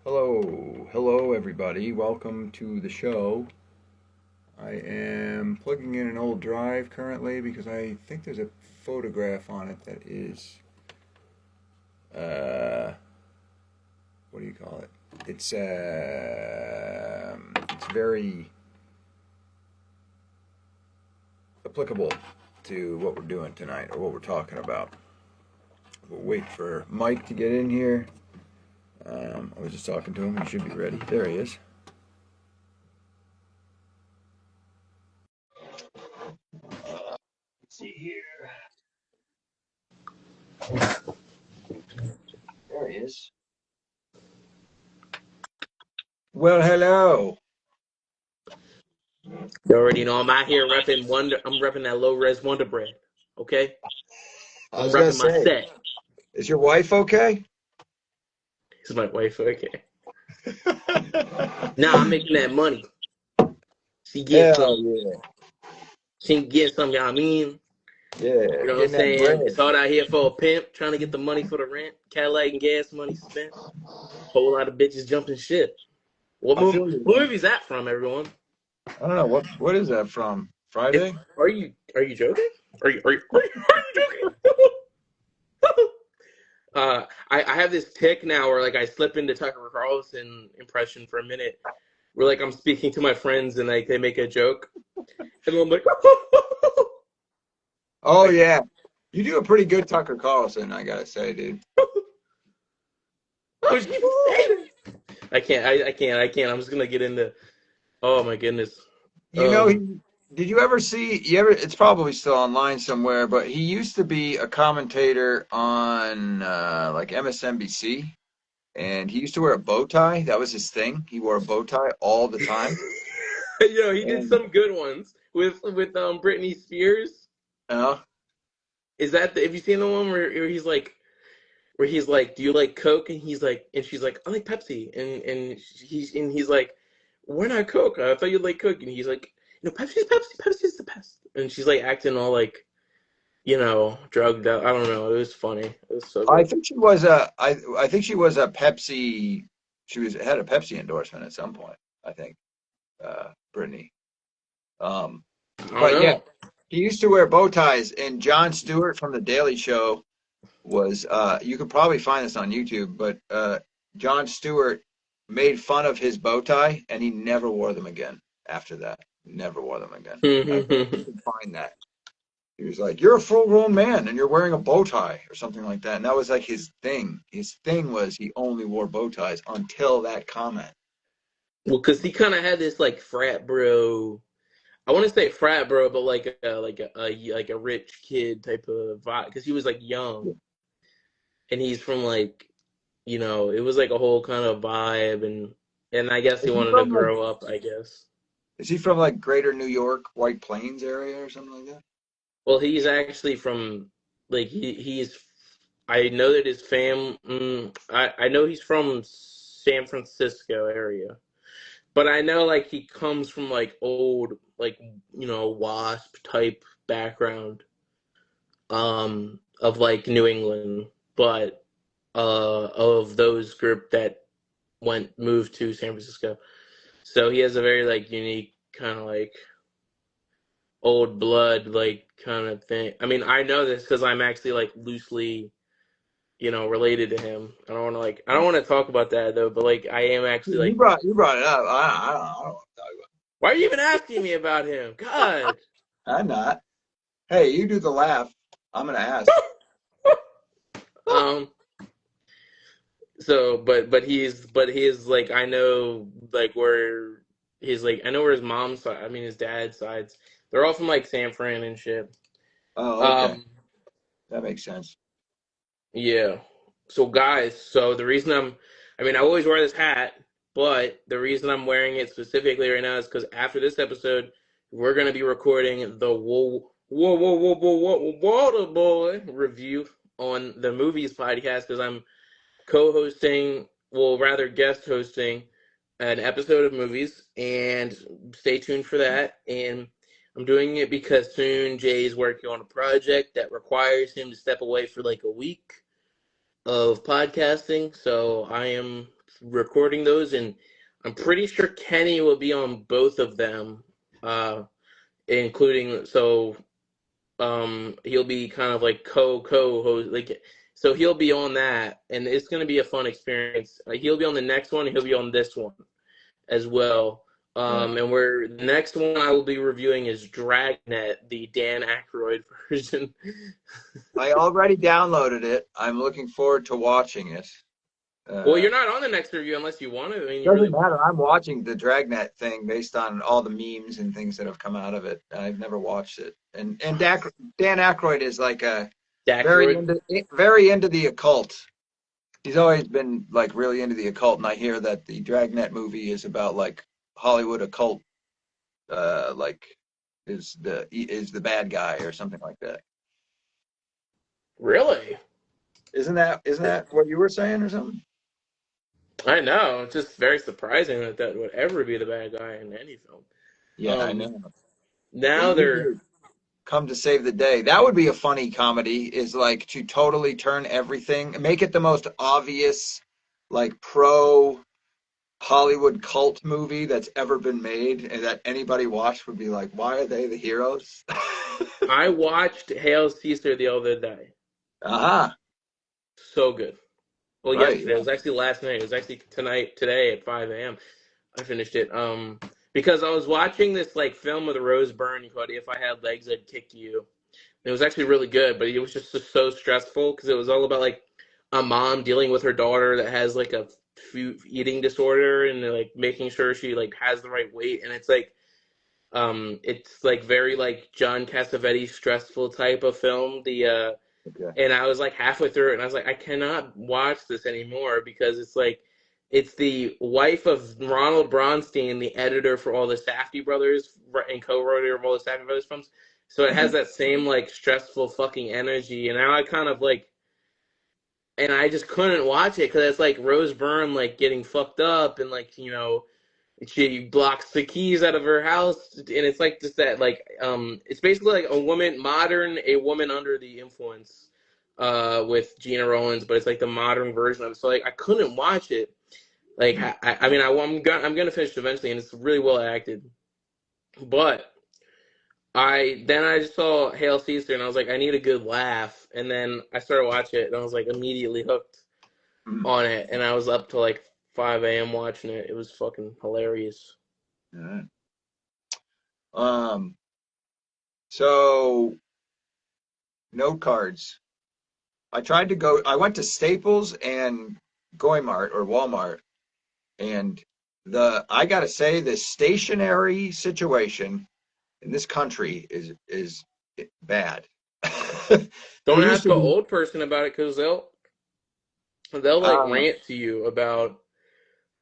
Hello everybody. Welcome to the show. I am plugging in an old drive currently because I think there's a photograph on it that is, uh, what do you call it? It's very applicable to what we're doing tonight or what we're talking about. We'll wait for Mike to get in here. I was just talking to him. He should be ready. There he is. Let's see here. There he is. Well, hello. You already know I'm out here repping Wonder. I'm repping that low res Wonder Bread. Okay, I I'm was gonna repping my say, set. is your wife okay? This is my wife. Okay. Now I'm making that money. She get Hell some. yeah. She get some. You know what I mean? Yeah, You know what I'm getting that saying? bread. It's hard out here for a pimp trying to get the money for the rent, Cadillac and gas money spent. Whole lot of bitches jumping shit. What I movie? feel you, What man. movie is that from, everyone? I don't know what is that from? It's. Friday? Are you joking? Are you joking? I have this tick now where like I slip into Tucker Carlson impression for a minute, where like I'm speaking to my friends and like they make a joke, and I'm like, Oh like, yeah. You do a pretty good Tucker Carlson, I gotta say, dude. oh, she even say that? I can't. I'm just gonna get into. Oh my goodness. You know, Um, did you ever see, it's probably still online somewhere, but he used to be a commentator on like MSNBC, and he used to wear a bow tie. That was his thing. He wore a bow tie all the time. he did And some good ones with Britney Spears. uh, Is that have you seen the one where he's like, "Do you like Coke?" And he's like, and she's like, "I like Pepsi." And he's like, "Why not Coke? I thought you like Coke." And he's like, Pepsi's the best." And she's like acting all like, drugged out. I don't know. It was funny. It was so I good. think she was I think she was a Pepsi. She was had a Pepsi endorsement at some point. I think Brittany. Um, I don't but yeah, know. he used to wear bow ties, and Jon Stewart from The Daily Show was. You could probably find this on YouTube, but Jon Stewart made fun of his bow tie, and he never wore them again after that. Never wore them again. I think you can find that. He was like, "You're a full-grown man, and you're wearing a bow tie," or something like that. And that was like his thing. His thing was he only wore bow ties until that comment. Well, because he kind of had this like frat bro. I want to say frat bro, but like a rich kid type of vibe. Because he was like young, and he's from like, it was like a whole kind of vibe, and I guess he Is he wanted to from like? grow up, I guess. Is he from like Greater New York, White Plains area or something like that? Well, he's actually from like he's. I know that his fam. I know he's from San Francisco area, but I know like he comes from like old like WASP type background, of like New England, but of those group that moved to San Francisco. So he has a very like unique kind of like old blood like kind of thing. I mean, I know this because I'm actually like loosely, related to him. I don't want to talk about that though, but like I am actually You like, brought it up. I don't know. why are you even asking me about him? God. I'm not. Hey, you do the laugh. I'm gonna ask. Um. So, but he is like I know like where he's like I know where his mom's side. I mean his dad's sides. They're all from like San Fran and shit. Oh, okay. Um. That makes sense. Yeah. So guys, the reason I mean, I always wear this hat, but the reason I'm wearing it specifically right now is because after this episode, we're gonna be recording the Water Boy review on the movies podcast because I'm co-hosting, well, rather guest hosting an episode of movies, and stay tuned for that. And I'm doing it because soon Jay's working on a project that requires him to step away for like a week of podcasting, so I am recording those, and I'm pretty sure Kenny will be on both of them, including he'll be kind of like co-host, like, so he'll be on that, and it's going to be a fun experience. He'll be on the next one, and he'll be on this one as well. Right. And where the next one I will be reviewing is Dragnet, the Dan Aykroyd version. I already downloaded it. I'm looking forward to watching it. Well, you're not on the next review unless you want to. I mean, you Doesn't really matter. I'm watching the Dragnet thing based on all the memes and things that have come out of it. I've never watched it. And Dan Aykroyd is like a Aykroyd. very into the occult. He's always been like really into the occult, and I hear that the Dragnet movie is about like Hollywood occult, like is the bad guy or something like that. Really? Isn't that what you were saying or something? I know. It's just very surprising that that would ever be the bad guy in any film. Yeah, I know. They Now they're usually come to save the day. That would be a funny comedy, is like to totally turn everything, make it the most obvious, like pro Hollywood cult movie that's ever been made, and that anybody watched would be like, why are they the heroes? I watched Hail Caesar the other day. Aha, So good. Well, right, yesterday. It yeah. was actually last night. It was actually today at 5 a.m. I finished it. Because I was watching this like film with Rose Byrne called "If I Had Legs, I'd Kick You." And it was actually really good, but it was just so stressful because it was all about like a mom dealing with her daughter that has like a food eating disorder, and like making sure she like has the right weight. And it's like very like John Cassavetes stressful type of film. Okay. And I was like halfway through it, and I was like, I cannot watch this anymore because it's like, it's the wife of Ronald Bronstein, the editor for all the Safdie brothers and co-writer of all the Safdie brothers films. So it has Mhm. that same like stressful fucking energy, and now I kind of like, and I just couldn't watch it because it's like Rose Byrne like getting fucked up, and like, she blocks the keys out of her house, and it's like just that like it's basically like a woman under the influence with Gina Rowlands, but it's like the modern version of it. So like I couldn't watch it. Like I mean I'm gonna finish it eventually, and it's really well acted. But I just saw Hail Caesar, and I was like, I need a good laugh, and then I started watching it, and I was like immediately hooked Mhm. on it, and I was up to like 5 a.m. watching it. It was fucking hilarious. All right. Um, so note cards. I went to Staples and Goimart or Walmart, and I gotta say, the stationery situation in this country is bad. There Don't used ask to an be, old person about it because they'll like uh, rant to you about,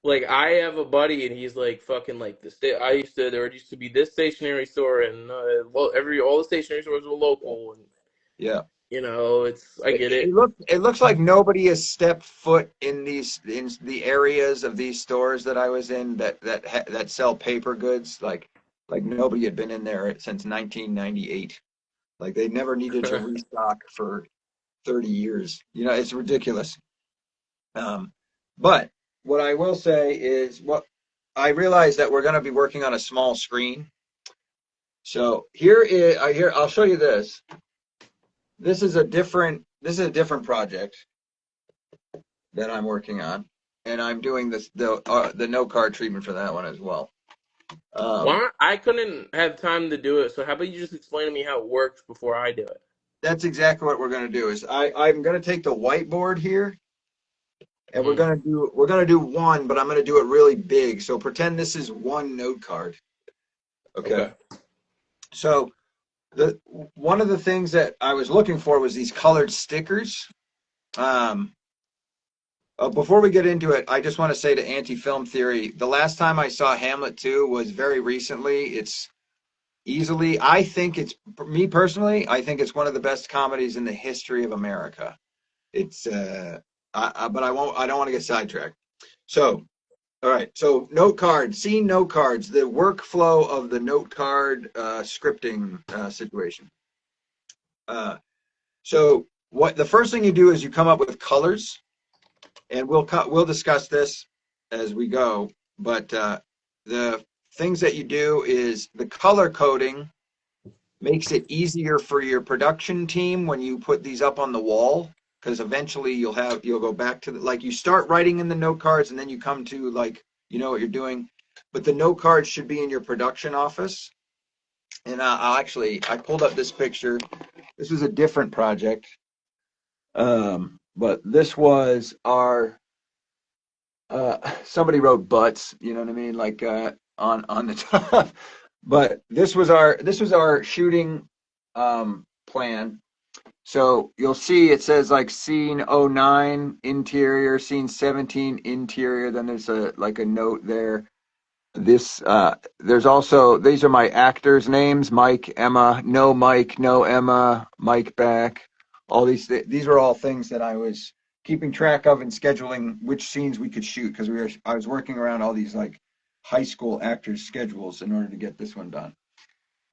like, I have a buddy and he's like fucking like there used to be this stationery store, and well, all the stationery stores were local, and yeah. I get it. It looks like nobody has stepped foot in the areas of these stores that I was in that sell paper goods. Like nobody had been in there since 1998. Like they never needed to restock for 30 years. It's ridiculous. Um, but what I will say is, what I realize that we're going to be working on a small screen. So I'll show you this. This is a different project that I'm working on, and I'm doing the no card treatment for that one as well. Um, Why I couldn't have time to do it, so how about you just explain to me how it works before I do it? that's exactly what we're going to do. Is I'm going to take the whiteboard here, and we're Hmm. going to do one, but I'm going to do it really big. So pretend this is one note card. Okay. Okay. So the one of the things that I was looking for was these colored stickers. Um, Before we get into it, I just want to say to Anti-Film Theory, the last time I saw Hamlet 2 was very recently. It's easily, I think it's, me personally, I think it's one of the best comedies in the history of America. It's, but I don't want to get sidetracked. So, all right. So, note cards, scene note cards, the workflow of the note card scripting situation. So, what the first thing you do is you come up with colors, and we'll discuss this. as we go. But the things that you do is the color coding makes it easier for your production team when you put these up on the wall, because eventually you'll go back to like you start writing in the note cards and then you come to like you know what you're doing, but the note cards should be in your production office. And I pulled up this picture. This was a different project, but this was our somebody wrote butts, you know what I mean, like on the top. But this was our shooting plan. So you'll see it says like scene '09 interior, scene 17 interior. Then there's a like a note there. This there's also these are my actors' names: Mike, Emma, no Mike, no Emma, Mike back. All these were all things that I was keeping track of and scheduling which scenes we could shoot because I was working around all these like high school actors' schedules in order to get this one done.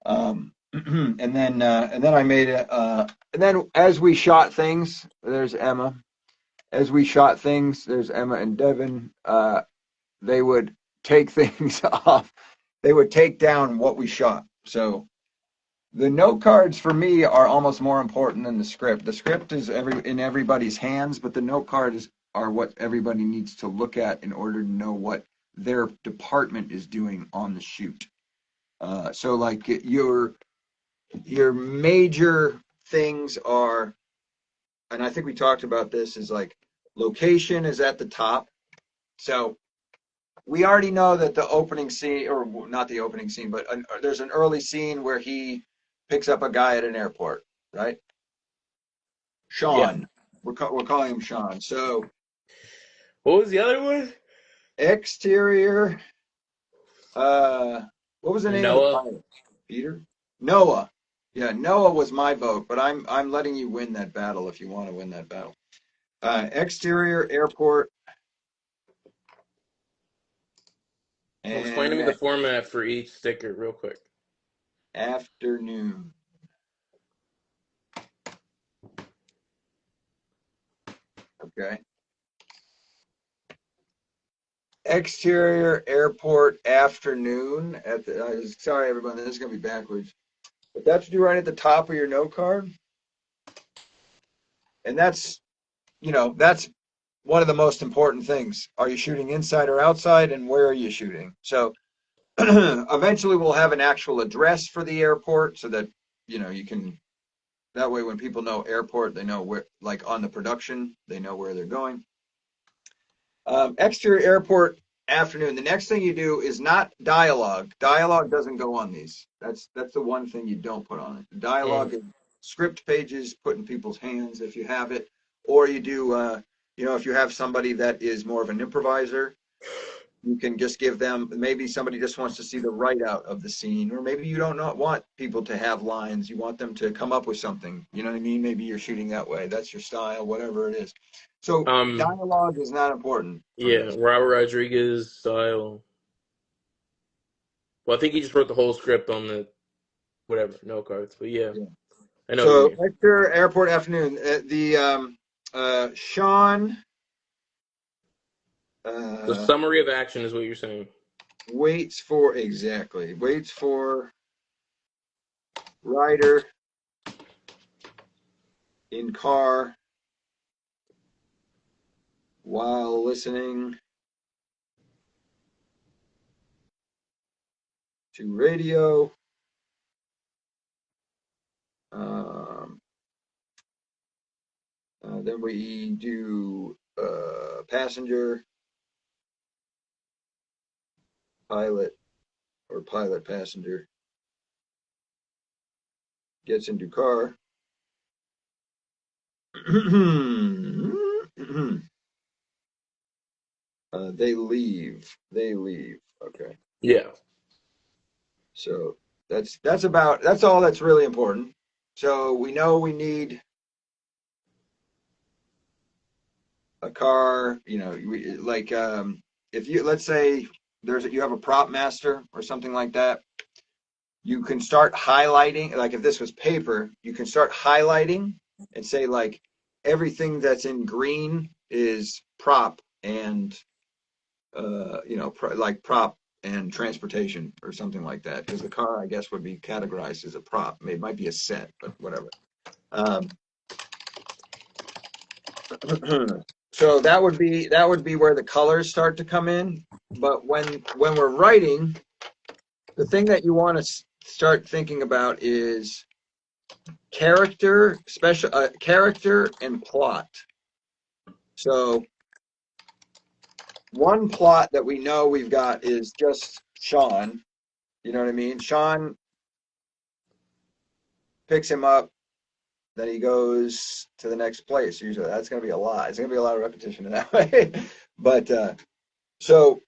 And then I made it. And then as we shot things, there's Emma. As we shot things, there's Emma and Devin. They would take things off. They would take down what we shot. So the note cards for me are almost more important than the script. The script is in everybody's hands, but the note cards are what everybody needs to look at in order to know what their department is doing on the shoot. So like your major things are, and I think we talked about this, is like location is at the top. So we already know that the opening scene, or not the opening scene, but there's an early scene where he picks up a guy at an airport, right? Yeah. Sean. We're calling him Sean. So What was the other one? exterior. What was the name of the Noah. pilot? Peter? Noah. Yeah, Noah was my vote, but I'm letting you win that battle if you want to win that battle. Exterior airport Well, explain to me and the format for each sticker real quick. afternoon. Okay. Exterior airport afternoon at the. Sorry, everyone, this is gonna be backwards, but that's what you write at the top of your note card, and that's one of the most important things. Are you shooting inside or outside, and where are you shooting? So eventually, we'll have an actual address for the airport, so that you can. That way, when people know airport, they know where, like on the production, they know where they're going. Exterior airport afternoon. The next thing you do is not dialogue. Dialogue doesn't go on these. That's the one thing you don't put on it. Mm. Dialogue is script pages put in people's hands if you have it, or you do. If you have somebody that is more of an improviser, you can just give them. Maybe somebody just wants to see the write out of the scene, or maybe you don't not want people to have lines. You want them to come up with something. You know what I mean? Maybe you're shooting that way. That's your style, whatever it is. So Um. dialogue is not important for Yeah. this. Robert Rodriguez style. Well, I think he just wrote the whole script on the whatever no cards. But yeah, Yeah. I know what you So mean. Hector Airport afternoon. Sean The uh, summary of action is what you're saying. waits for rider in car while listening to radio. Um, then we do passenger, pilot, or pilot passenger gets into car. They leave. They leave. Okay. Yeah. So that's all that's really important. So we know we need a car, if you let's say you have a prop master or something like that, you can start highlighting, like if this was paper, you can start highlighting and say like everything that's in green is prop and like prop and transportation or something like that. Because the car, I guess, would be categorized as a prop. It might be a set, but whatever. Um, so that would be where the colors start to come in. But when we're writing, the thing that you want to start thinking about is character and plot. So one plot that we know we've got is just Sean. You know what I mean? Sean picks him up, then he goes to the next place. Usually that's going to be a lot. It's going to be a lot of repetition in that way. But so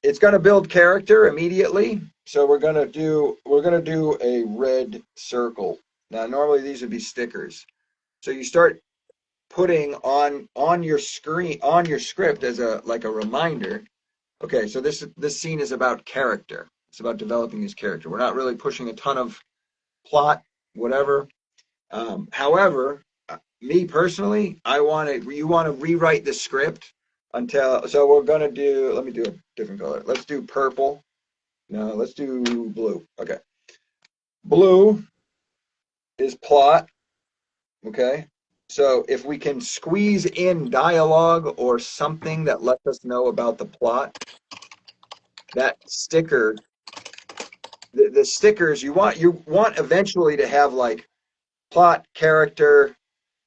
it's going to build character immediately. So we're going to do a red circle. Now normally these would be stickers. So you start putting on your screen, on your script, as a like a reminder. Okay, so this scene is about character. It's about developing his character. We're not really pushing a ton of plot, whatever. However, me personally, you want to rewrite the script until, so we're going to do, let me do a different color. Let's do purple. No, let's do blue. Okay. Blue is plot. Okay. So if we can squeeze in dialogue or something that lets us know about the plot, that sticker, the stickers you want eventually to have like plot, character,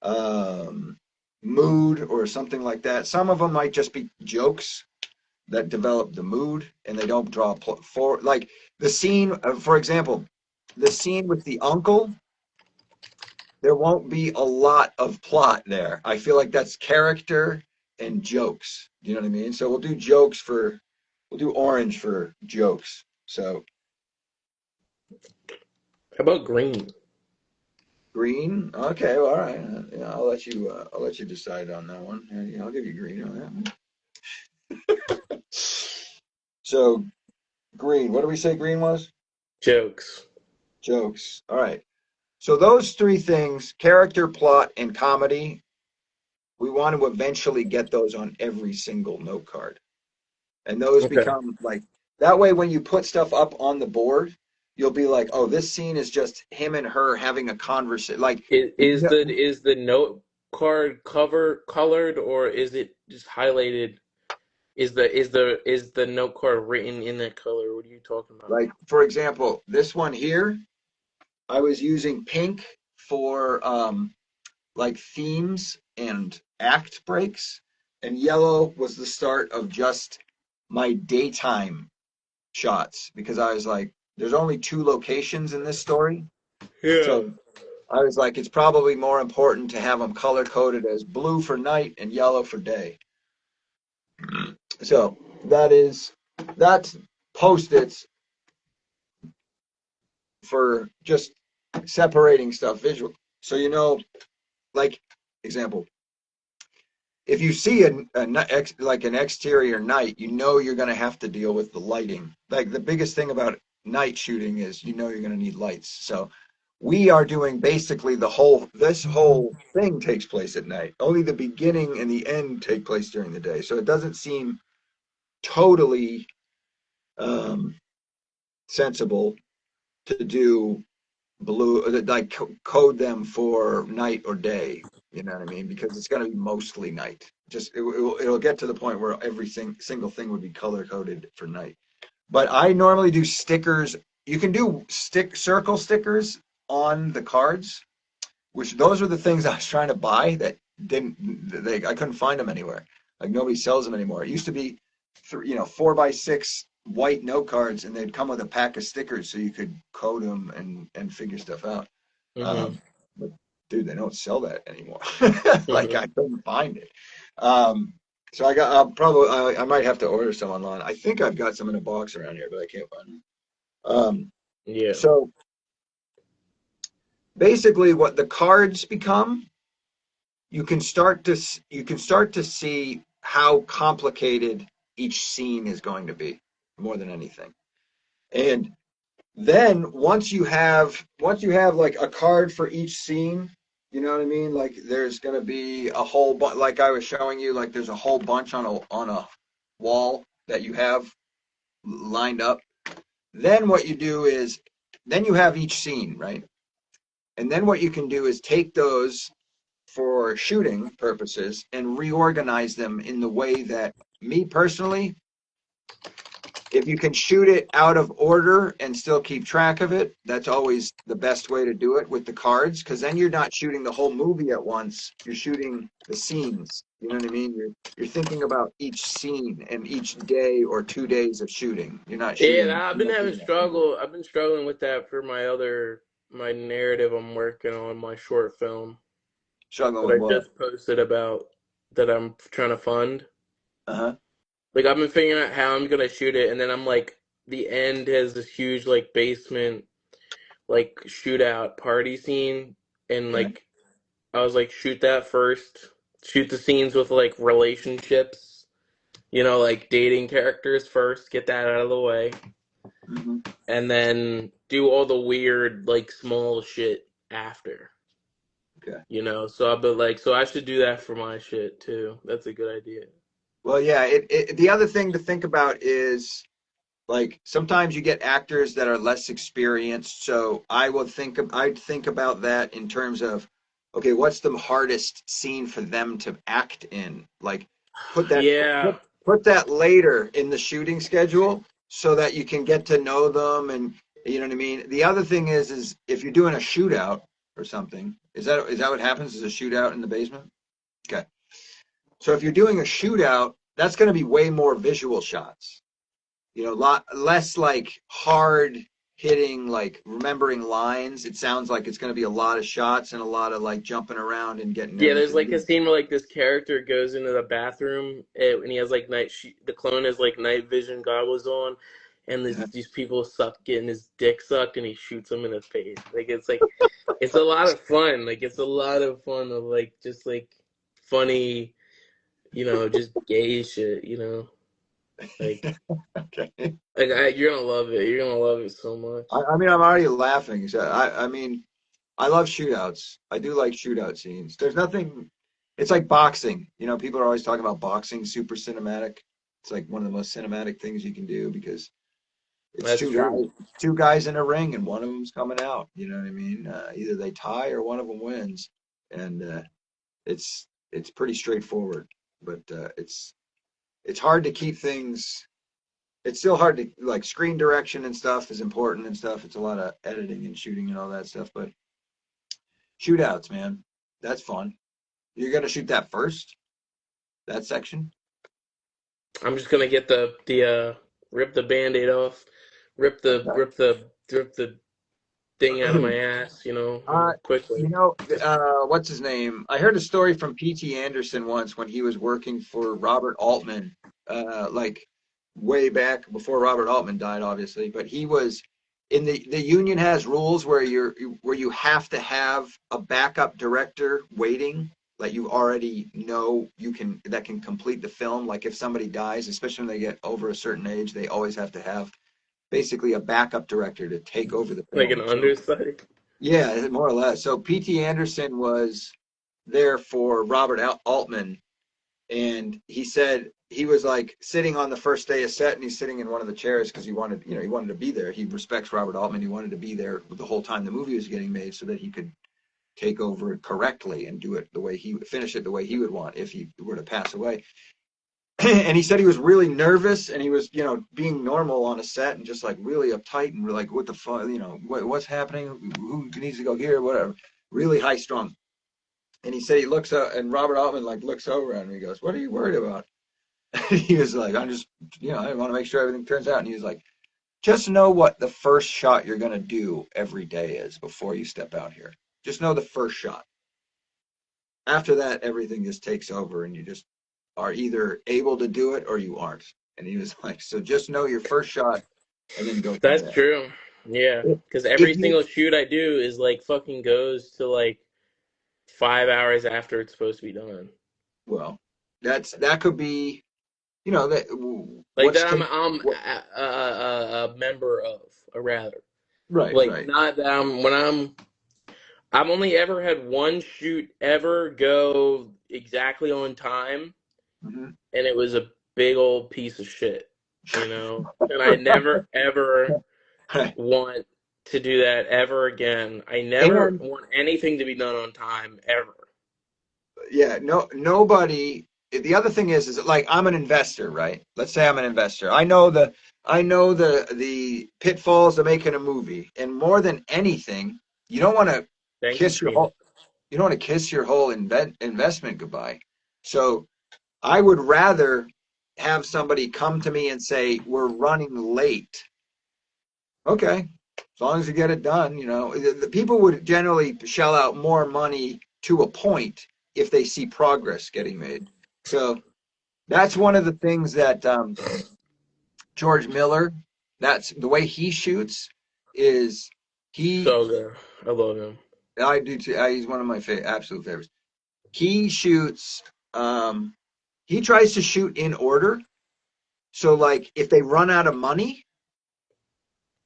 um, mood, or something like that. Some of them might just be jokes that develop the mood, and they don't draw for like the scene. For example, the scene with the uncle. There won't be a lot of plot there. I feel like that's character and jokes. You know what I mean? So we'll do orange for jokes. So How about green? green. Okay, well, all right. Yeah, I'll let you decide on that one. Yeah, I'll give you green on that one. So green. What do we say green was? Jokes. Jokes. All right. So those three things, character, plot, and comedy, we want to eventually get those on every single note card. And those Okay. become like, that way when you put stuff up on the board, you'll be like, oh, this scene is just him and her having a conversation. Like, Is the note card cover colored, or is it just highlighted? Is the note card written in that color? What are you talking about? for example, this one here, I was using pink for like themes and act breaks, and yellow was the start of just my daytime shots because I was like, there's only two locations in this story. Yeah. So I was like, it's probably more important to have them color coded as blue for night and yellow for day. So that's post-its for just separating stuff visual. So like example, if you see like an exterior night, you're going to have to deal with the lighting. Like the biggest thing about night shooting is you're going to need lights. So we are doing basically this whole thing takes place at night. Only the beginning and the end take place during the day. So it doesn't seem totally um, sensible to do blue, like code them for night or day. You know what I mean? Because it's going to be mostly night. It'll get to the point where every single thing would be color coded for night. But I normally do stickers. You can do circle stickers on the cards, which those are the things I was trying to buy that I couldn't find them anywhere. Like nobody sells them anymore. It used to be, 4x6 white note cards, and they'd come with a pack of stickers so you could code them and figure stuff out. Mm-hmm. But dude, they don't sell that anymore. Like Mm-hmm. I couldn't find it. Um, so I might have to order some online. I think I've got some in a box around here, but I can't find them. Yeah. So basically, what the cards become, you can start to see how complicated each scene is going to be more than anything. And then once you have like a card for each scene, you know what I mean? Like there's going to be a whole bunch, like I was showing you, like there's a whole bunch on a wall. that you have lined up. Then what you do is, then you have each scene, right? And then what you can do is take those for shooting purposes and reorganize them in the way that, me personally, if you can shoot it out of order and still keep track of it, that's always the best way to do it with the cards, because then you're not shooting the whole movie at once. You're shooting the scenes. You know what I mean? You're thinking about each scene and each day or 2 days of shooting. You're not shooting. Yeah, I've You're been not having doing that. struggle. I've been struggling with that for my narrative I'm working on, my short film Struggling that with I what? just posted about that I'm trying to fund. Uh-huh. Like I've been figuring out how I'm gonna shoot it, and then I'm like, the end has this huge like basement like shootout party scene, and Okay. like I was like, shoot that first, shoot the scenes with like relationships, like dating characters first, get that out of the way, Mm-hmm. and then do all the weird like small shit after. Okay. So I've been like, so I should do that for my shit too. That's a good idea. Well, yeah. The other thing to think about is, like, sometimes you get actors that are less experienced. So I'd think about that in terms of, okay, what's the hardest scene for them to act in? Like, put that Yeah, put that later in the shooting schedule so that you can get to know them, and you know what I mean. The other thing is if you're doing a shootout or something, is that what happens? Is a shootout in the basement? Okay. So if you're doing a shootout, that's going to be way more visual shots, lot less like hard hitting, like remembering lines. It sounds like it's going to be a lot of shots and a lot of like jumping around and getting yeah. There's everything like a moving. scene where like this character goes into the bathroom, and he has like the clone has like night vision goggles on, and these people getting his dick sucked, and he shoots them in the face. Like it's a lot of fun. Like it's a lot of fun of like just like funny, just gay shit. Like Okay. you're gonna love it. You're gonna love it so much. I mean, I'm already laughing. So I mean, I love shootouts. I do like shootout scenes. There's nothing. It's like boxing. People are always talking about boxing, super cinematic. It's like one of the most cinematic things you can do because it's That's true. two guys in a ring, and one of them's coming out. You know what I mean? Either they tie or one of them wins, and it's pretty straightforward. But it's hard to keep things. It's still hard to, like, screen direction and stuff is important and stuff. It's a lot of editing and shooting and all that stuff. But shootouts, man, that's fun. You're gonna shoot that first, that section. I'm just gonna get the rip the band-aid off, rip the Okay. rip the rip the thing out of my ass, Uh, quickly. what's his name? I heard a story from P.T. Anderson once when he was working for Robert Altman, like way back before Robert Altman died, obviously. But he was in the union has rules where you have to have a backup director waiting, like you already know that can complete the film. Like if somebody dies, especially when they get over a certain age, they always have to have basically a backup director to take over the Like an film. So understudy. yeah, more or less. So P.T. Anderson was there for Robert Altman, and he said he was like sitting on the first day of set, and he's sitting in one of the chairs because he wanted to be there. He respects Robert Altman. He wanted to be there the whole time the movie was getting made, so that he could take over it correctly and do it the way he would finish it the way he would want if he were to pass away. And he said he was really nervous, and he was, being normal on a set and just like really uptight, and we're like, what the fuck, what's happening? Who needs to go here? Whatever. Really high strung. And he said he looks up, and Robert Altman like looks over at him. And he goes, "What are you worried about?" And he was like, "I'm just, I want to make sure everything turns out." And he was like, "Just know what the first shot you're gonna do every day is before you step out here. Just know the first shot. After that, everything just takes over, and you just are either able to do it or you aren't." And he was like, "So just know your first shot, and then go from That's there." true. Yeah, because every If you single shoot I do is like fucking goes to like 5 hours after it's supposed to be done. well, that could be, that Like what's that I'm take I'm what a member of, or rather, right, like right. not that I've only ever had one shoot ever go exactly on time, Hmm. and it was a big old piece of shit. you know, and I never ever want to do that ever again. I never And want anything to be done on time ever. yeah, nobody. The other thing is like I'm an investor, right? Let's say I'm an investor. I know the pitfalls of making a movie, and more than anything, you don't want to Thank you, kiss your Trina. whole you don't want to kiss your whole investment goodbye. So I would rather have somebody come to me and say, "We're running late." Okay, as long as you get it done, the people would generally shell out more money to a point if they see progress getting made. So that's one of the things that George Miller, that's the way he shoots is he, So good. I love him. I do too. He's one of my absolute favorites. He shoots, um, he tries to shoot in order. So like if they run out of money,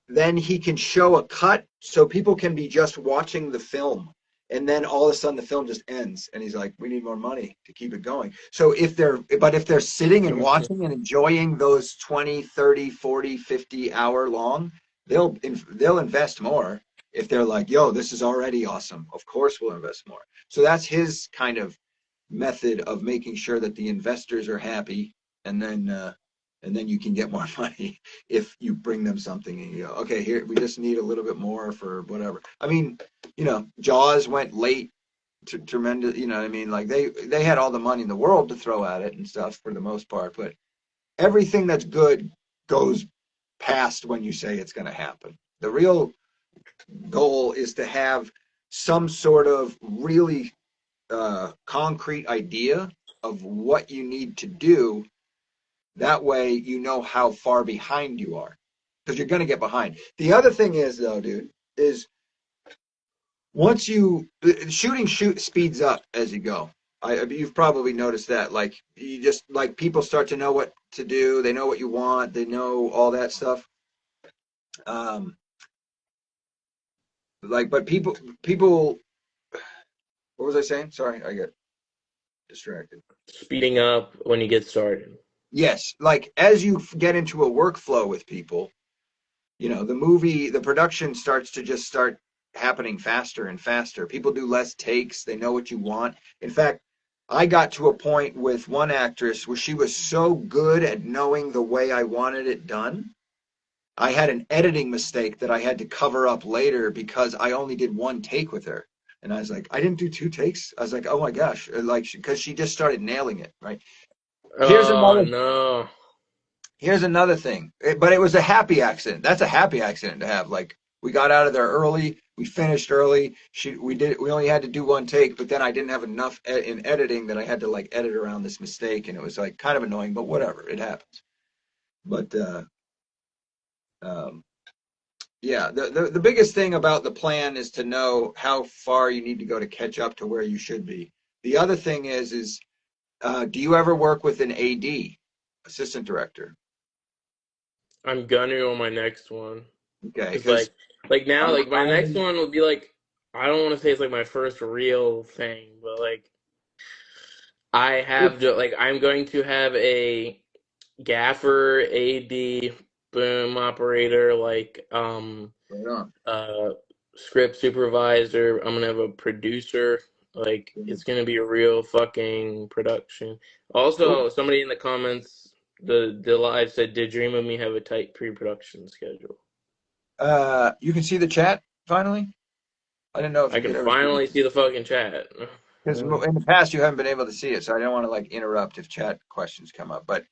then he can show a cut so people can be just watching the film, and then all of a sudden the film just ends and he's like, we need more money to keep it going. So if they're sitting and watching and enjoying those 20, 30, 40, 50 hour long, they'll invest more. If they're like, yo, this is already awesome, of course we'll invest more. So that's his kind of method of making sure that the investors are happy, and then you can get more money if you bring them something and you go, okay, here we just need a little bit more for whatever. I mean, Jaws went late to tremendous. You know what I mean? Like they had all the money in the world to throw at it and stuff for the most part, but everything that's good goes past when you say it's going to happen. The real goal is to have some sort of really concrete idea of what you need to do. That way, you know how far behind you are, because you're going to get behind. The other thing is, though, dude, is once you shoot speeds up as you go. You've probably noticed that. Like you just like people start to know what to do. They know what you want. They know all that stuff. Um, but people. What was I saying? Sorry, I got distracted. Speeding up when you get started. Yes, like as you get into a workflow with people, the production starts to just start happening faster and faster. People do less takes. They know what you want. In fact, I got to a point with one actress where she was so good at knowing the way I wanted it done. I had an editing mistake that I had to cover up later because I only did one take with her. And I was like, I didn't do two takes. I was like, oh my gosh, like because she just started nailing it, right? Here's Oh another no. Here's another thing, but it was a happy accident. That's a happy accident to have. Like we got out of there early, we finished early. We only had to do one take, but then I didn't have enough in editing that I had to like edit around this mistake, and it was like kind of annoying, but whatever, it happens. But um, yeah, the biggest thing about the plan is to know how far you need to go to catch up to where you should be. The other thing is do you ever work with an AD, assistant director? I'm gunning on my next one. Okay, Cause because like now, I, like my next I one would be like, I don't want to say it's like my first real thing, but like I have to, like I'm going to have a gaffer, AD, boom operator, like right on. script supervisor. I'm gonna have a producer. Like it's gonna be a real fucking production. Cool. Also, somebody in the comments, the live said, "Did Dream of Me have a tight pre-production schedule?" You can see the chat finally. I didn't know if I you can could ever see it finally see the fucking chat. because in the past you haven't been able to see it, so I don't want to like interrupt if chat questions come up. But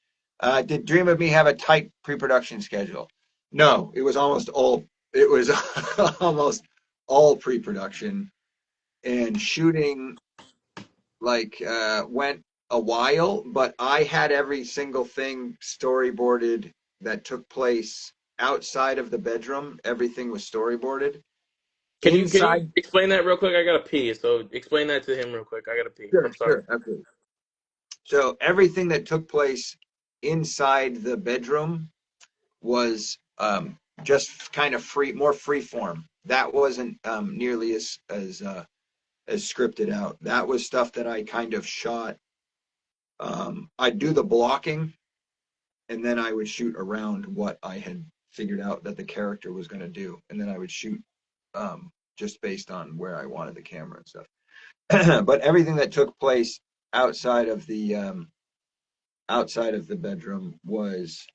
did Dream of Me have a tight pre-production schedule? No, it was almost all. It was almost all pre-production, and shooting like went a while, but I had every single thing storyboarded that took place outside of the bedroom. Everything was storyboarded. Can you Inside, explain that real quick? I gotta pee, so explain that to him real quick. I gotta pee. sure, I'm sorry. sure, absolutely. So everything that took place inside the bedroom was just kind of more free form. That wasn't nearly as scripted out. That was stuff that I kind of shot. I do the blocking, and then I would shoot around what I had figured out that the character was going to do, and then I would shoot just based on where I wanted the camera and stuff. But everything that took place outside of the bedroom was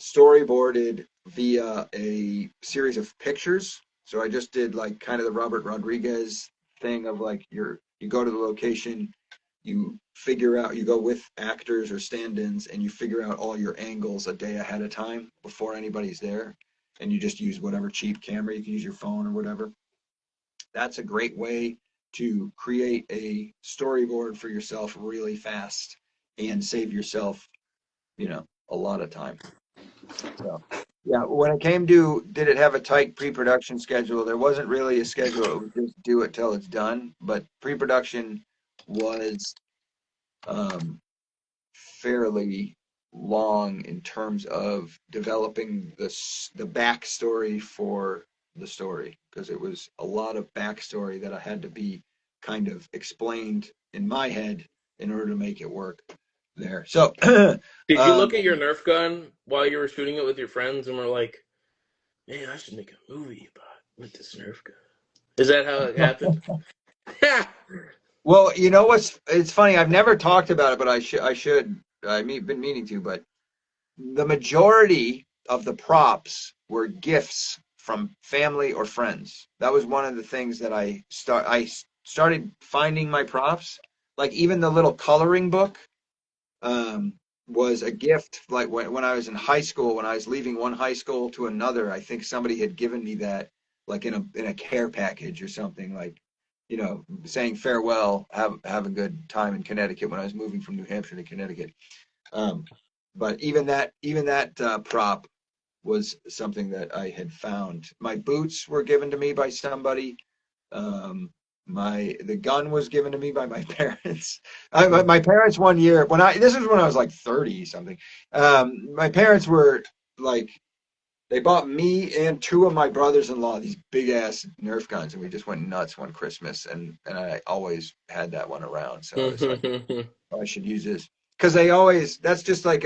storyboarded via a series of pictures. So I just did like kind of the Robert Rodriguez thing of like you go to the location, you figure out, you go with actors or stand-ins and you figure out all your angles a day ahead of time before anybody's there. And you just use whatever cheap camera, you can use your phone or whatever. That's a great way to create a storyboard for yourself really fast and save yourself, a lot of time. So, yeah, when it came to did it have a tight pre-production schedule, there wasn't really a schedule. It was just do it till it's done. But pre-production was um, fairly long in terms of developing the backstory for the story, because it was a lot of backstory that I had to be kind of explained in my head in order to make it work there. So, Did you um, look at your Nerf gun while you were shooting it with your friends and were like, man, I should make a movie with this Nerf gun? Is that how it happened? well, it's funny. I've never talked about it, but I should. Been meaning to, but the majority of the props were gifts from family or friends. That was one of the things that I started finding my props. Like even the little coloring book um, was a gift. Like when I was in high school, when I was leaving one high school to another, I think somebody had given me that, like in a care package or something, like saying farewell, have a good time in Connecticut when I was moving from New Hampshire to Connecticut. Um, but even that prop was something that I had found. My boots were given to me by somebody. Um, the gun was given to me by my parents. My parents one year this is when I was like 30 something. My parents were like they bought me and two of my brothers-in-law these big ass Nerf guns, and we just went nuts one Christmas. And I always had that one around, so I was like, oh, I should use this because that's just like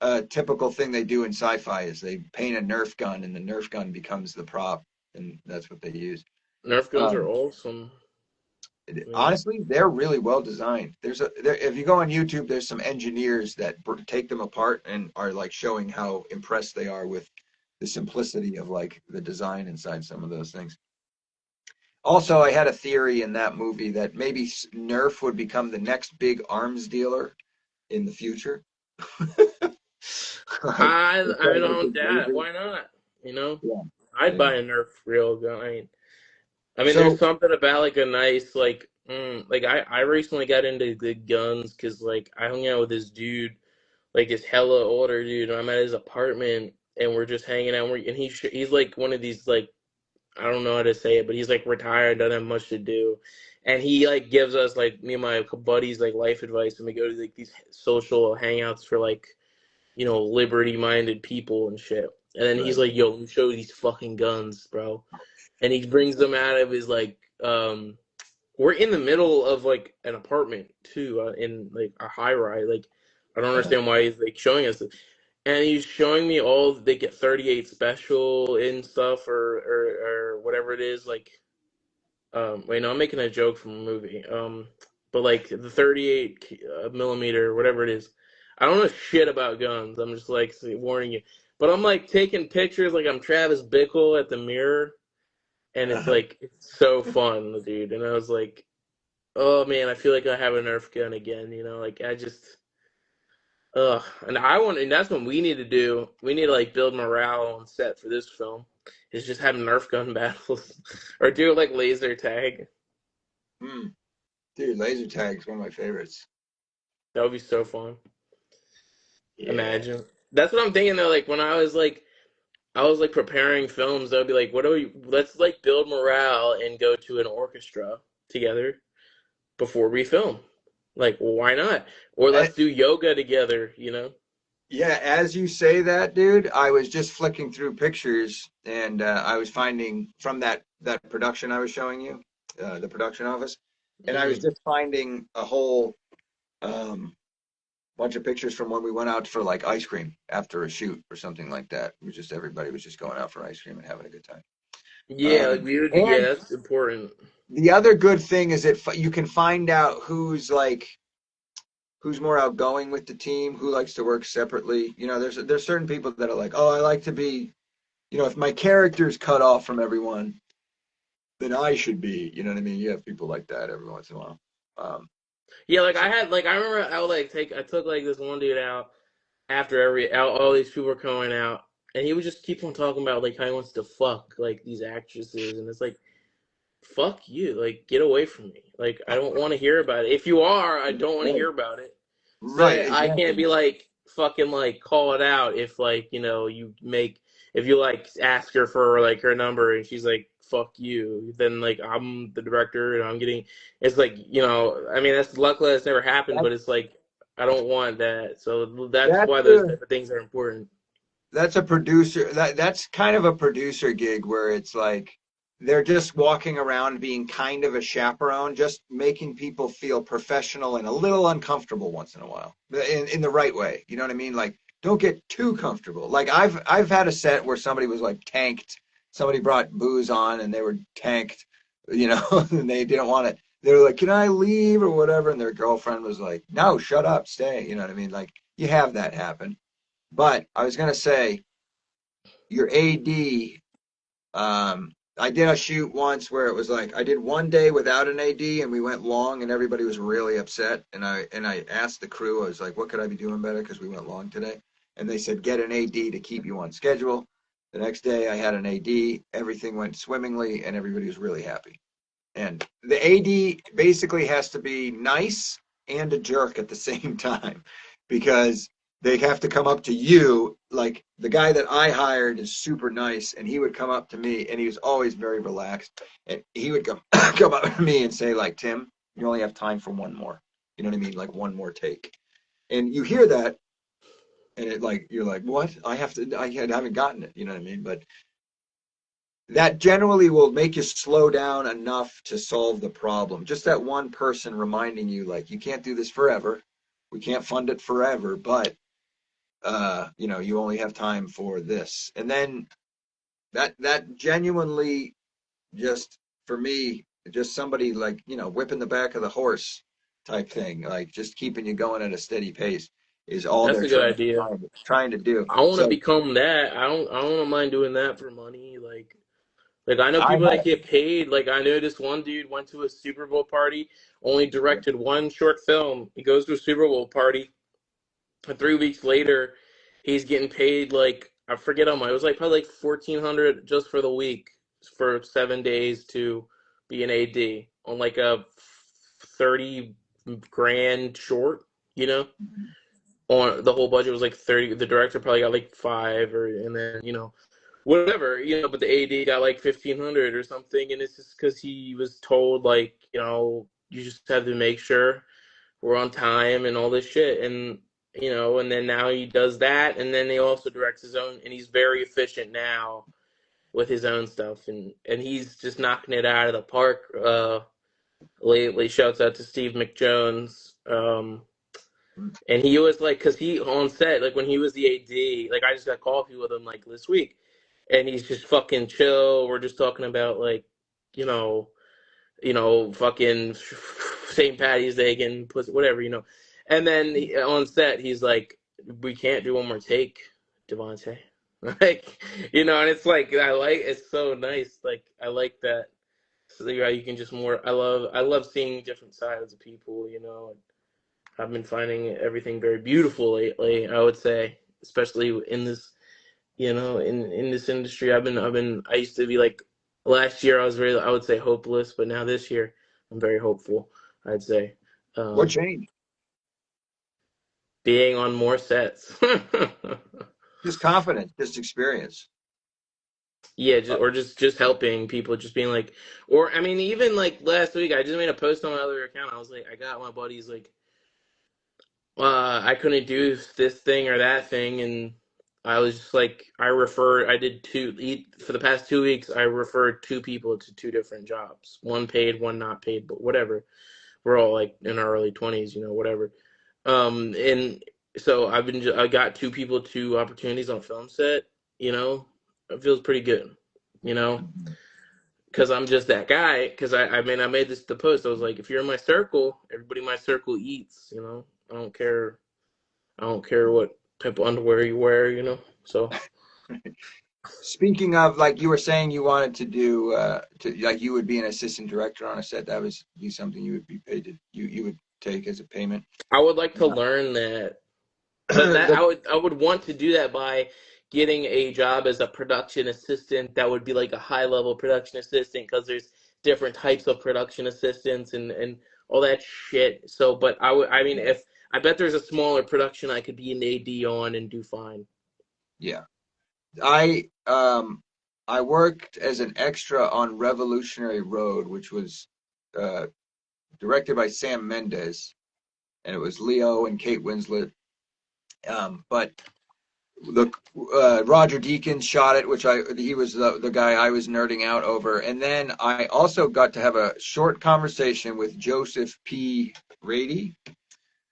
a typical thing they do in sci-fi is they paint a Nerf gun and the Nerf gun becomes the prop, and that's what they use. Nerf guns are Um, awesome. Man. Honestly, they're really well designed. If you go on YouTube, there's some engineers that take them apart and are like showing how impressed they are with the simplicity of like the design inside some of those things. Also, I had a theory in that movie that maybe Nerf would become the next big arms dealer in the future. Like, I don't doubt it. Why not? yeah, I'd yeah. buy a Nerf real gun. I mean, there's So, something about like a nice like I recently got into the guns because like I hung out with this dude, like this hella older dude, and I'm at his apartment and we're just hanging out. And he's like one of these like I don't know how to say it, but he's like retired, doesn't have much to do, and he like gives us like me and my buddies like life advice, and we go to like these social hangouts for like liberty minded people and shit. And then he's right. like, "Yo, let me show you these fucking guns, bro." And he brings them out of his like we're in the middle of like an apartment too, in like a high rise. Like I don't understand why he's like showing us this. And he's showing me all they get 38 special in stuff or whatever it is. Like wait, no, I'm making a joke from a movie. But like the 38 millimeter, whatever it is. I don't know shit about guns. I'm just like warning you. But I'm like taking pictures like I'm Travis Bickle at the mirror, and it's Uh-huh. like it's so fun, dude. And I was like, oh man, I feel like I have a Nerf gun again. Like I just, and that's what we need to do. We need to like build morale on set for this film. Is just have Nerf gun battles, or do like laser tag. Hmm. Dude, laser tag is one of my favorites. That would be so fun. Yeah. Imagine. That's what I'm thinking though. Like when I was like preparing films, I would be like, what do we? Let's like build morale and go to an orchestra together before we film. Like, well, why not? Or A- let's do yoga together. yeah, as you say that, dude, I was just flicking through pictures and I was finding from that production I was showing you, the production office, and I was Mm. just finding a whole um bunch of pictures from when we went out for like ice cream after a shoot or something like that. It was just everybody was just going out for ice cream and having a good time. Yeah, like we would. Yeah, And that's important. the other good thing is that you can find out who's more outgoing with the team, who likes to work separately. You know, there's certain people that are like, oh, I like to be, you know, if my character's cut off from everyone, then I should be. You know what I mean? You have people like that every once in a while. Um, Yeah, like so I remember I took like this one dude out after all these people were coming out, and he would just keep on talking about like how he wants to fuck like these actresses, and it's like fuck you, like get away from me, like I don't want to hear about it. If you are, I don't want to right, hear about it. right, So I can't exactly. be like fucking like call it out if like if you like ask her for like her number and she's like fuck you, then like I'm the director and I'm getting, it's like I mean that's luckily that's never happened, That, but it's like I don't want that, so that's that's why those a type of things are important. that's a producer that's kind of a producer gig where it's like they're just walking around being kind of a chaperone, just making people feel professional and a little uncomfortable once in a while, in the right way. You know what I mean? Like, don't get too comfortable. Like I've had a set where somebody was like tanked. Somebody brought booze on and they were tanked, you know, and they didn't want it. They were like, "Can I leave?" or whatever, and their girlfriend was like, "No, shut up, stay." You know what I mean? Like, you have that happen. But I was gonna say, your AD, I did a shoot once where it was like I did one day without an AD and we went long and everybody was really upset. And I asked the crew, I was like, what could I be doing better because we went long today? And they said, get an AD to keep you on schedule. The next day I had an AD, everything went swimmingly and everybody was really happy. And the AD basically has to be nice and a jerk at the same time because they have to come up to you. Like the guy that I hired is super nice, and he would come up to me, and he was always very relaxed. And he would come come up to me and say, like, Tim, you only have time for one more. You know what I mean? Like one more take. And you hear that, and it like you're like, what? I haven't gotten it. You know what I mean? But that generally will make you slow down enough to solve the problem. Just that one person reminding you, like, you can't do this forever. We can't fund it forever, but you know, you only have time for this. And then that genuinely just for me, just somebody like, you know, whipping the back of the horse type thing, like just keeping you going at a steady pace is all That's they're a good idea. trying to do. I want to So become that. I don't mind doing that for money. Like I know I people had that get paid. Like I know this one dude went to a Super Bowl party, only directed one short film. He goes to a Super Bowl party, and 3 weeks later, he's getting paid like I forget how much. It was like probably like 1,400 just for the week for 7 days to be an AD on like a 30 grand short. You know, on the whole budget was like 30. The director probably got like five, or and then whatever, but the AD got like 1,500 or something, and it's just because he was told like, you just have to make sure we're on time and all this shit, and and then now he does that, and then he also directs his own, and he's very efficient now with his own stuff, and he's just knocking it out of the park. Lately, shouts out to Steve McJones. And he was like, because he on set, like when he was the AD, like I just got coffee with him like this week, and he's just fucking chill. We're just talking about like, you know, fucking St. Patty's Day and pussy, whatever, And then on set, he's like, "We can't do one more take, Devontae." Like, and it's like it's so nice. Like I like that. So you can just more. I love seeing different sides of people. I've been finding everything very beautiful lately, I would say, especially in this, in this industry. I used to be like, last year I would say hopeless, but now this year I'm very hopeful, I'd say. what Um, changed? being on more sets. Just confidence, just experience. Yeah, Uh, just helping people, just being like, or I mean, even like last week, I just made a post on my other account. I was like, I got my buddies like, I couldn't do this thing or that thing, and I was just like, I did for the past 2 weeks. I referred two people to two different jobs, one paid, one not paid, but whatever. We're all like in our early 20s, whatever. And so I got two people, two opportunities on film set. You know, it feels pretty good. You know, Mhm. because I'm just that guy. Because I mean, I made the post. I was like, if you're in my circle, everybody in my circle eats. You know, I don't care. I don't care what type of underwear you wear. You know, so. Speaking of, like you were saying, you wanted to do, like you would be an assistant director on a set. That was be something you would be paid to, you would take as a payment. I would like to Uh, learn that, but that the, I would want to do that by getting a job as a production assistant. That would be like a high level production assistant because there's different types of production assistants and all that shit. So, but I mean, yeah, if I bet there's a smaller production I could be an AD on and do fine. yeah. I worked as an extra on Revolutionary Road, which was uh, directed by Sam Mendes, and it was Leo and Kate Winslet. But the Roger Deakins shot it, which he was the guy I was nerding out over. And then I also got to have a short conversation with Joseph P. Rady,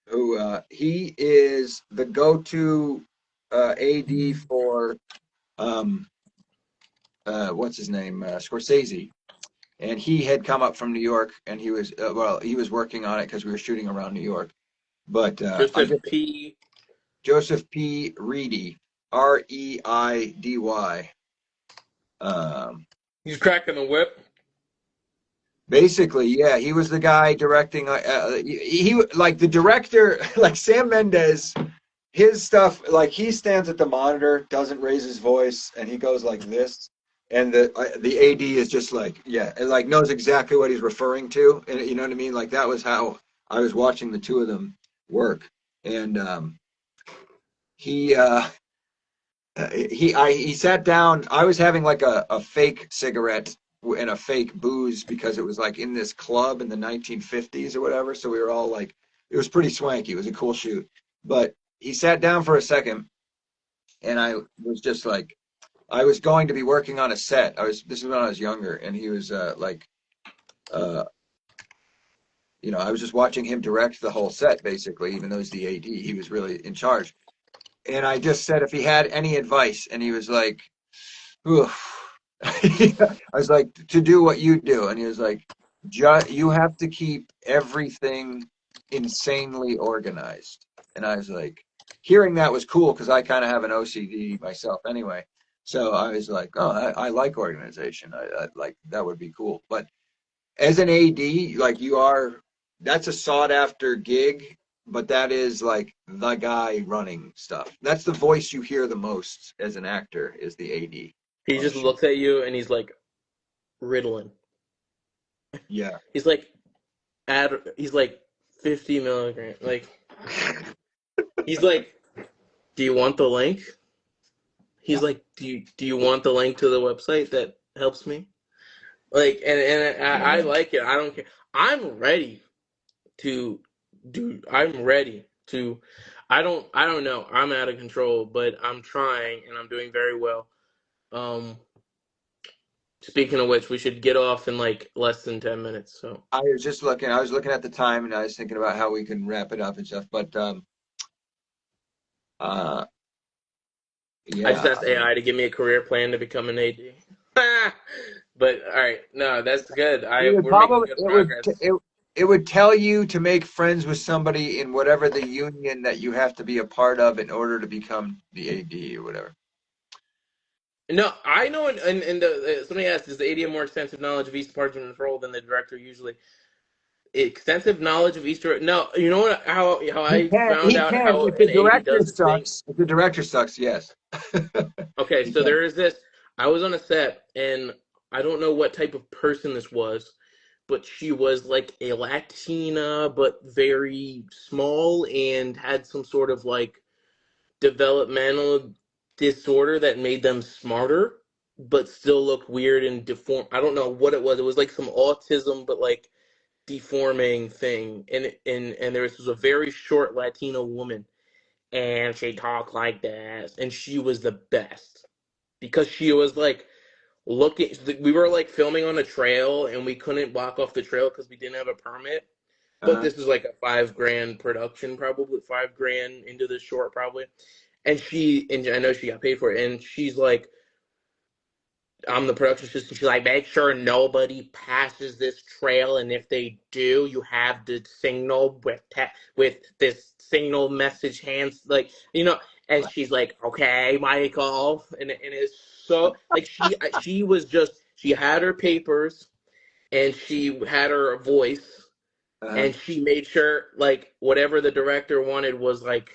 who he is the go-to AD for um, what's his name, Scorsese. And he had come up from New York, and he was he was working on it because we were shooting around New York. But I Joseph just P. Joseph P. Reedy, Reidy. Um, He's cracking the whip. Basically, yeah, he was the guy directing. Like the director, like Sam Mendes. His stuff, like he stands at the monitor, doesn't raise his voice, and he goes like this, and the AD is just like, yeah, and like knows exactly what he's referring to, and you know what I mean. Like that was how I was watching the two of them work, and he he sat down. I was having like a fake cigarette and a fake booze because it was like in this club in the 1950s or whatever. So we were all like, it was pretty swanky. It was a cool shoot. But he sat down for a second, and I was just like, I was going to be working on a set. This is when I was younger, and he was uh, I was just watching him direct the whole set basically, even though he's the AD. He was really in charge. And I just said if he had any advice, and he was like, oof. I was like, to do what you do. And he was like, you have to keep everything insanely organized. And I was like, hearing that was cool because I kind of have an OCD myself anyway. So I was like, oh, I like organization. I like that would be cool. But as an AD, like that's a sought after gig, but that is like the guy running stuff. That's the voice you hear the most as an actor is the AD He on a just shoot. looks at you and he's like Ritalin. Yeah. He's like he's like 50 milligrams. Like he's like, do you want the link? He's like, do you want the link to the website that helps me? Like, and I Yeah. like it. I don't care. I'm ready to I'm ready to. I don't know. I'm out of control, but I'm trying and I'm doing very well. Um, Speaking of which, we should get off in like less than 10 minutes. So I was looking at the time and I was thinking about how we can wrap it up and stuff. But uh I just yeah, asked AI to give me a career plan to become an AD. But all right, no, that's good. it would We're making probably good progress. it would tell you to make friends with somebody in whatever the union that you have to be a part of in order to become the AD or whatever. No, I know. Somebody asked, "Does the AD have more extensive knowledge of each department's role than the director usually?" Extensive knowledge of each director. No, you know what? How I found He out can how if the an AD director does his thing. sucks. If the director sucks, yes. Okay, He so can. there is this. I was on a set, and I don't know what type of person this was, but she was like a Latina, but very small and had some sort of like developmental disorder that made them smarter, but still looked weird and deformed. I don't know what it was. It was like some autism, but like deforming thing. And there was a very short Latina woman, and she talked like this, and she was the best because she was like looking. We were like filming on a trail, and we couldn't walk off the trail because we didn't have a permit. but Uh-huh. this is like a $5,000 production, probably $5,000 into the short, probably. And I know she got paid for it, and she's like, I'm the production assistant. She's like, make sure nobody passes this trail, and if they do, you have the signal with this signal message hands, like, you know. And she's like, okay, Michael, and it's so like she had her papers and she had her voice, Uh-huh. and she made sure like whatever the director wanted was like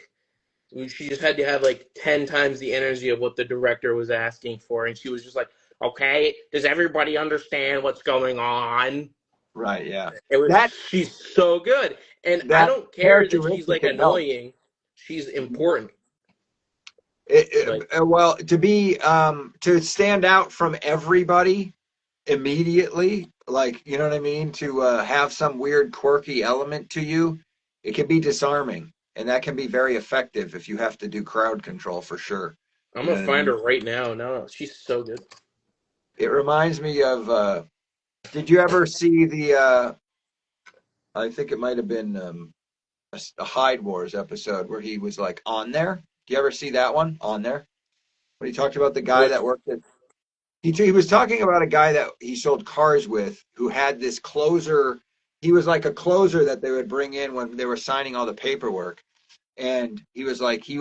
she just had to have like 10 times the energy of what the director was asking for, and she was just like, okay, does everybody understand what's going on? Right, yeah. It was That She's so good, and I that don't care that she's characteristic like can help. annoying. She's Mhm. important. Like, Well, to stand out from everybody immediately, like, you know what I mean, to have some weird quirky element to you, it can be disarming, and that can be very effective if you have to do crowd control for sure. I'm You know gonna what I find mean? her right now. No, she's so good. It reminds me of did you ever see the I think it might have been a Hide Wars episode where he was like on there. Do you ever see that one on there? When he talked about the guy Which that worked at he was talking about a guy that he sold cars with who had this closer. He was like a closer that they would bring in when they were signing all the paperwork. And he was like he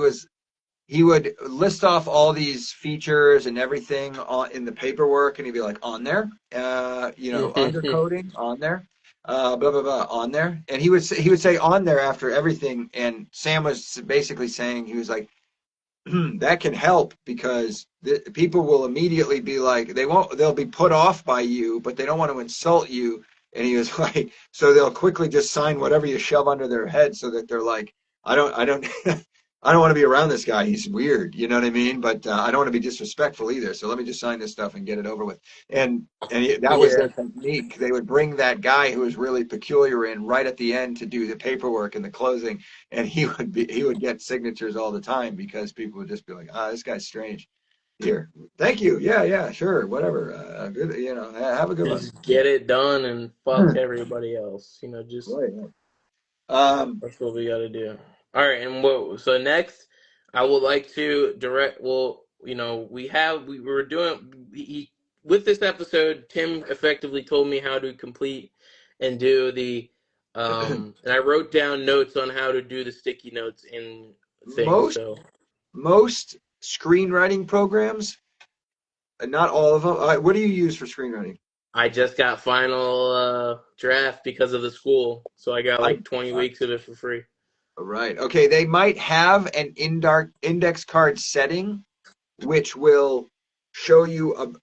would list off all these features and everything in the paperwork, and he'd be like on there, undercoding on there, blah blah blah on there, and he would say on there after everything. And Sam was basically saying he was like, that can help because people will immediately be like they'll be put off by you, but they don't want to insult you. And he was like, so they'll quickly just sign whatever you shove under their head so that they're like, I don't I don't want to be around this guy, he's weird, you know what I mean, but I don't want to be disrespectful either, so let me just sign this stuff and get it over with. That was yeah, their technique. They would bring that guy who was really peculiar in right at the end to do the paperwork and the closing, and he would get signatures all the time because people would just be like, this guy's strange. Here, thank you. Yeah, yeah, sure, whatever. Good, have a good one. just get it done and fuck everybody else. Just Right. Um, that's what we got to do. All right, and so next, I would like to direct. Well, we were doing with this episode. Tim effectively told me how to complete and do the, and I wrote down notes on how to do the sticky notes in things. most So most screenwriting programs, not all of them. What do you use for screenwriting? I just got final draft because of the school, so I got I like 20 weeks of it for free. Right. Okay. They might have an index card setting, which will show you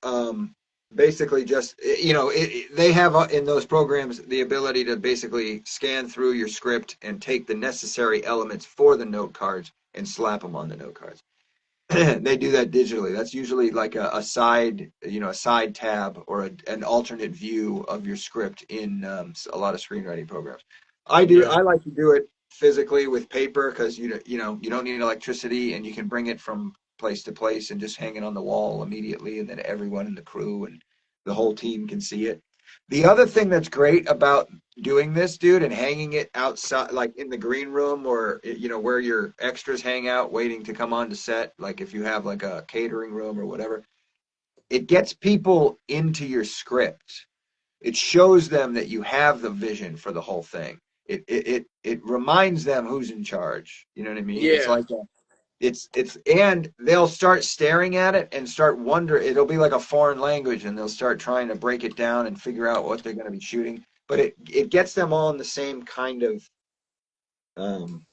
basically just they have in those programs the ability to basically scan through your script and take the necessary elements for the note cards and slap them on the note cards. They do that digitally. That's usually like a side, a side tab or an alternate view of your script in a lot of screenwriting programs. Yeah, I like to do it physically with paper because you don't need electricity and you can bring it from place to place and just hang it on the wall immediately, and then everyone in the crew and the whole team can see it. The other thing that's great about doing this, dude, and hanging it outside, like in the green room or where your extras hang out, waiting to come on to set, like if you have like a catering room or whatever, it gets people into your script. It shows them that you have the vision for the whole thing. It reminds them who's in charge. You know what I mean? It's yeah, like and they'll start staring at it and start wonder. It'll be like a foreign language, and they'll start trying to break it down and figure out what they're going to be shooting. But it gets them all in the same kind of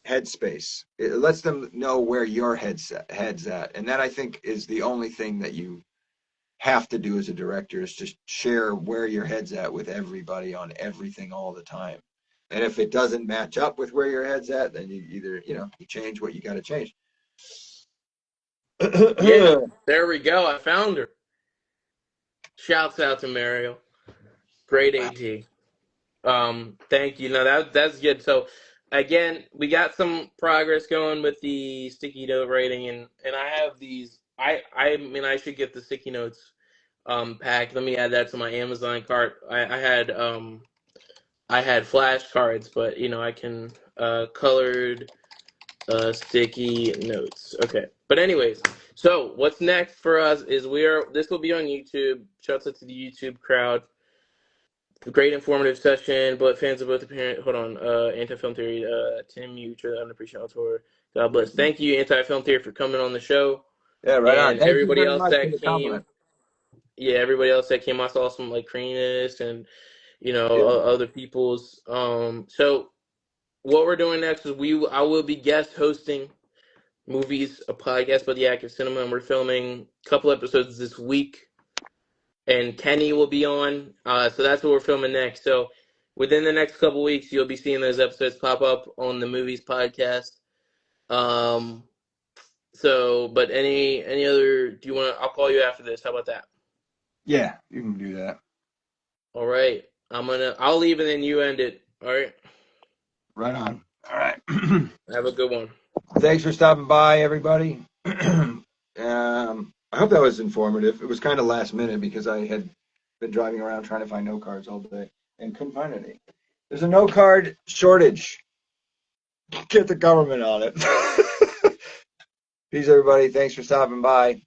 headspace. It lets them know where your head's at, and that I think is the only thing that you have to do as a director is just share where your head's at with everybody on everything all the time. And if it doesn't match up with where your head's at, then you either you change what you got to change. yeah. There we go. I found her. Shouts out to Mario. Great AT. Thank you. No, that's good. So again, we got some progress going with the sticky note writing, and I have these. I mean, I should get the sticky notes pack. Let me add that to my Amazon cart. I had I had flashcards, but I can colored sticky notes. Okay, but anyways, so what's next for us is this will be on YouTube. Shouts out to the YouTube crowd. Great informative session, but fans of both apparent. Hold on, anti-film theory. Tim, you the unappreciated author. God bless. Thank you, anti-film theory, for coming on the show. Yeah, right on. And Thank you everybody very else much for that the came. compliment. Yeah, everybody else that came. I saw some like Crenus and Yeah. other people's. So what we're doing next is I will be guest hosting movies, a podcast about the active cinema, and we're filming a couple episodes this week. And Kenny will be on. So that's what we're filming next. So within the next couple weeks, you'll be seeing those episodes pop up on the movies podcast. But any other? Do you want to? I'll call you after this. How about that? Yeah, you can do that. All right. I'll leave and then you end it. All right. Right on. All right. Have a good one. Thanks for stopping by, everybody. I hope that was informative. It was kind of last minute because I had been driving around trying to find note cards all day and couldn't find any. There's a note card shortage. Get the government on it. Peace, everybody. Thanks for stopping by.